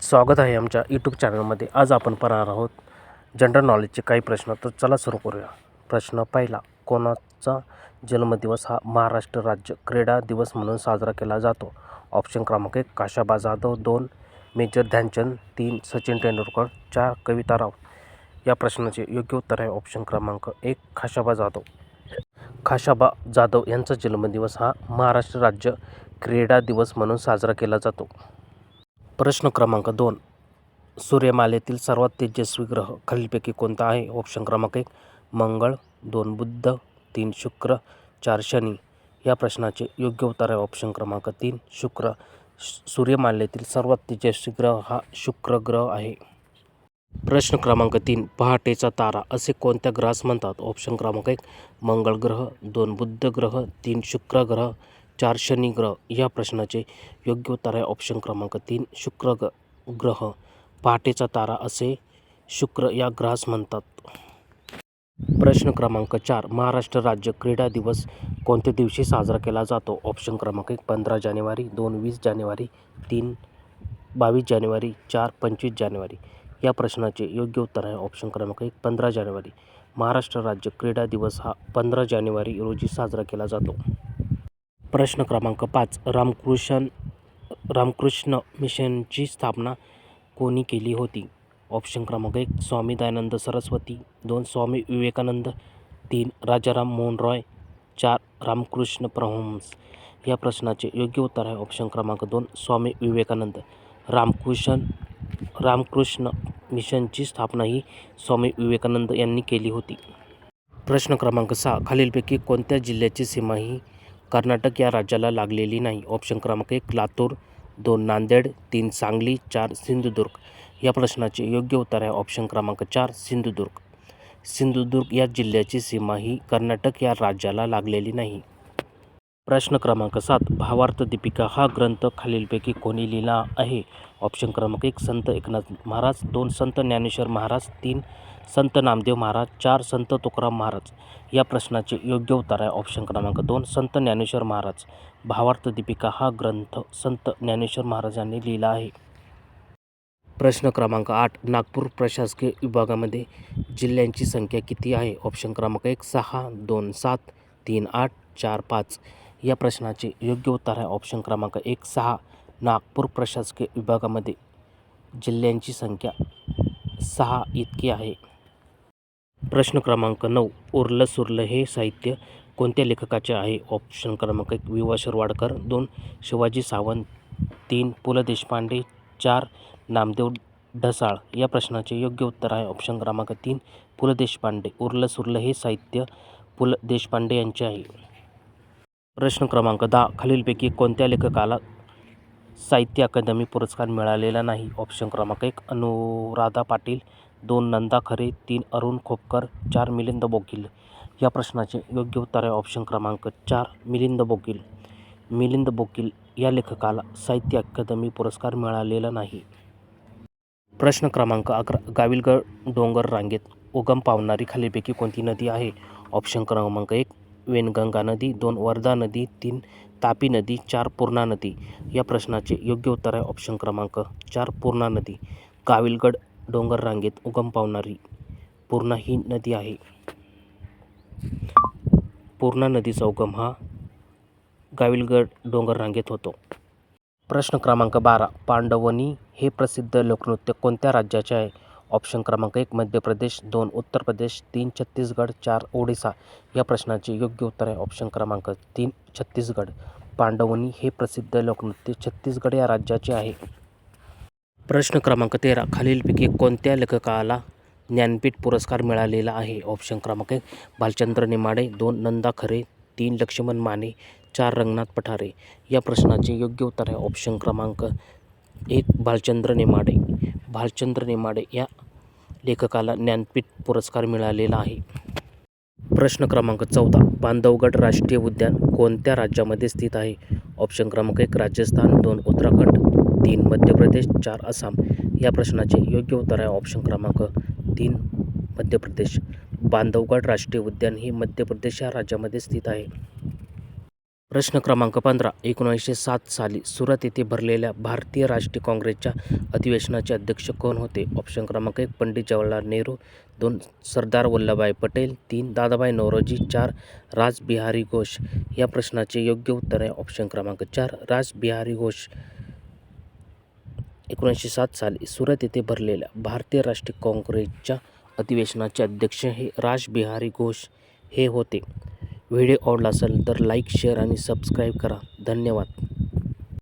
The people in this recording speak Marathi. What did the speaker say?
स्वागत आहे आमच्या यूट्यूब चॅनलमध्ये. आज आपण पाहणार आहोत जनरल नॉलेजचे काही प्रश्न. तर चला सुरू करूया. प्रश्न पहिला, कोणाचा जन्मदिवस हा महाराष्ट्र राज्य क्रीडा दिवस म्हणून साजरा केला जातो? ऑप्शन क्रमांक 1 काशाबा जाधव, 2 मेजर ध्यानचंद, 3 सचिन तेंडुलकर, 4 कविता राव. या प्रश्नाचे योग्य उत्तर आहे ऑप्शन क्रमांक 1 काशाबा जाधव. काशाबा जाधव यांचा जन्मदिवस हा महाराष्ट्र राज्य क्रीडा दिवस म्हणून साजरा केला जातो. प्रश्न क्रमांक 2, सूर्यमालेतील सर्वात तेजस्वी ग्रह खालीलपैकी कोणता आहे? ऑप्शन क्रमांक 1 मंगळ, 2 बुध, 3 शुक्र, 4 शनी. या प्रश्नाचे योग्य उत्तर आहे ऑप्शन क्रमांक 3 शुक्र. सूर्यमालेतील सर्वात तेजस्वी ग्रह हा शुक्र ग्रह आहे. प्रश्न क्रमांक 3, पहाटेचा तारा असे कोणत्या ग्रहास म्हणतात? ऑप्शन क्रमांक 1 मंगळ ग्रह, 2 बुध ग्रह, 3 शुक्र ग्रह, 4 शनी ग्रह. या प्रश्नाचे योग्य उत्तर आहे ऑप्शन क्रमांक 3 शुक्र ग्रह. पहाटेचा तारा असे शुक्र या ग्रहास म्हणतात. प्रश्न क्रमांक 4, महाराष्ट्र राज्य क्रीडा दिवस कोणत्या दिवशी साजरा केला जातो? ऑप्शन क्रमांक 1 15 जानेवारी, 2 20 जानेवारी, 3 22 जानेवारी, 4 25 जानेवारी. या प्रश्नाचे योग्य उत्तर आहे ऑप्शन क्रमांक 1 15 जानेवारी. महाराष्ट्र राज्य क्रीडा दिवस हा 15 जानेवारी रोजी साजरा केला जातो. प्रश्न क्रमांक 5, रामकृष्ण मिशनची स्थापना कोणी केली होती? ऑप्शन क्रमांक 1 स्वामी दयानंद सरस्वती, 2 स्वामी विवेकानंद, 3 राजाराम मोहन रॉय, 4 रामकृष्ण परमहंस. या प्रश्नाचे योग्य उत्तर आहे ऑप्शन क्रमांक 2 स्वामी विवेकानंद. रामकृष्ण मिशनची स्थापना ही स्वामी विवेकानंद यांनी केली होती. प्रश्न क्रमांक 6, खालीलपैकी कोणत्या जिल्ह्याची सीमा ही कर्नाटक या राज्याला लागलेली नाही? ऑप्शन क्रमांक 1 लातूर, 2 नांदेड, 3 सांगली, 4 सिंधुदुर्ग. या प्रश्नाचे योग्य उत्तर आहे ऑप्शन क्रमांक 4 सिंधुदुर्ग. सिंधुदुर्ग या जिल्ह्याची सीमा ही कर्नाटक या राज्याला लागलेली नाही. प्रश्न क्रमांक 7, भावार्थ दीपिका हा ग्रंथ खालीलपैकी कोणी लिहिला आहे? ऑप्शन क्रमांक 1 संत एकनाथ महाराज, 2 संत ज्ञानेश्वर महाराज, 3 संत नामदेव महाराज, 4 संत तुकाराम महाराज. या प्रश्नाचे योग्य उत्तर आहे ऑप्शन क्रमांक 2 संत ज्ञानेश्वर महाराज. भावार्थ दीपिका हा ग्रंथ संत ज्ञानेश्वर महाराजांनी लिहिला आहे. प्रश्न क्रमांक 8, नागपूर प्रशासकीय विभागामध्ये जिल्ह्यांची संख्या किती आहे? ऑप्शन क्रमांक 1 6, 2 7, 3 8, 4 5. या प्रश्नाचे योग्य उत्तर आहे ऑप्शन क्रमांक 1 6. नागपूर प्रशासकीय विभागामध्ये जिल्ह्यांची संख्या 6 इतकी आहे. प्रश्न क्रमांक 9, उरलं सुरलं हे साहित्य कोणत्या लेखकाचे आहे? ऑप्शन क्रमांक 1 वि वा शिरवाडकर, 2 शिवाजी सावंत, 3 पु ल देशपांडे, 4 नामदेव ढसाळ. या प्रश्नाचे योग्य उत्तर आहे ऑप्शन क्रमांक 3 पु ल देशपांडे. उरलं सुरलं हे साहित्य पु ल देशपांडे यांचे आहे. प्रश्न क्रमांक 10, खालीलपैकी कोणत्या लेखकाला साहित्य अकादमी पुरस्कार मिळालेला नाही? ऑप्शन क्रमांक 1 अनुराधा पाटील, 2 नंदा खरे, 3 अरुण खोपकर, 4 मिलिंद बोकील. या प्रश्नाचे योग्य उत्तर आहे ऑप्शन क्रमांक 4 मिलिंद बोकील. मिलिंद बोकील या लेखकाला साहित्य अकादमी पुरस्कार मिळालेला नाही. प्रश्न क्रमांक 11, गाविलगड डोंगर रांगेत उगम पावणारी खालीलपैकी कोणती नदी आहे? ऑप्शन क्रमांक 1 वेनगंगा नदी, 2 वर्धा नदी, 3 तापी नदी, 4 पूर्णा नदी. या प्रश्नाचे योग्य उत्तर आहे ऑप्शन क्रमांक 4 पूर्णा नदी. गाविलगड डोंगर रांगेत उगम पावणारी पूर्णा ही नदी आहे. पूर्णा नदीचा उगम हा गाविलगड डोंगर रांगेत होतो. प्रश्न क्रमांक 12, पांडवनी हे प्रसिद्ध लोकनृत्य कोणत्या राज्याचे आहे? ऑप्शन क्रमांक 1 मध्य प्रदेश, 2 उत्तर प्रदेश, 3 छत्तीसगड, 4 ओडिसा. या प्रश्नाचे योग्य उत्तर आहे ऑप्शन क्रमांक 3 छत्तीसगड. पांडवनी हे प्रसिद्ध लोकनृत्य छत्तीसगड या राज्याचे आहे. प्रश्न क्रमांक 13, खालीलपैकी कोणत्या लेखकाला ज्ञानपीठ पुरस्कार मिळालेला आहे? ऑप्शन क्रमांक 1 भालचंद्र नेमाडे, 2 नंदा खरे, 3 लक्ष्मण माने, 4 रंगनाथ पठारे. या प्रश्नाचे योग्य उत्तर आहे ऑप्शन क्रमांक 1 भालचंद्र नेमाडे. भालचंद्र नेमाडे या लेखकाला ज्ञानपीठ पुरस्कार मिळालेला आहे. प्रश्न क्रमांक 14, बांधवगड राष्ट्रीय उद्यान कोणत्या राज्यामध्ये स्थित आहे? ऑप्शन क्रमांक 1 राजस्थान, 2 उत्तराखंड, 3 मध्य प्रदेश, 4 आसाम. या प्रश्नाचे योग्य उत्तर आहे ऑप्शन क्रमांक 3 मध्य प्रदेश. बांधवगड राष्ट्रीय उद्यान हे मध्य प्रदेश या राज्यामध्ये स्थित आहे. प्रश्न क्रमांक 15. 1907 साली सुरत येथे भरलेल्या भारतीय राष्ट्रीय काँग्रेसच्या अधिवेशनाचे अध्यक्ष कोण होते? ऑप्शन क्रमांक 1. पंडित जवाहरलाल नेहरू. 2. सरदार वल्लभभाई पटेल. 3. दादाभाई नौरोजी. 4. रासबिहारी घोष. या प्रश्नाचे योग्य उत्तर आहे ऑप्शन क्रमांक 4. रासबिहारी घोष. 1907 साली सुरत येथे भरलेल्या भारतीय राष्ट्रीय काँग्रेसच्या अधिवेशनाचे अध्यक्ष हे रासबिहारी घोष हे होते. व्हिडिओ आवडला असेल तर लाईक, शेअर आणि सबस्क्राईब करा. धन्यवाद.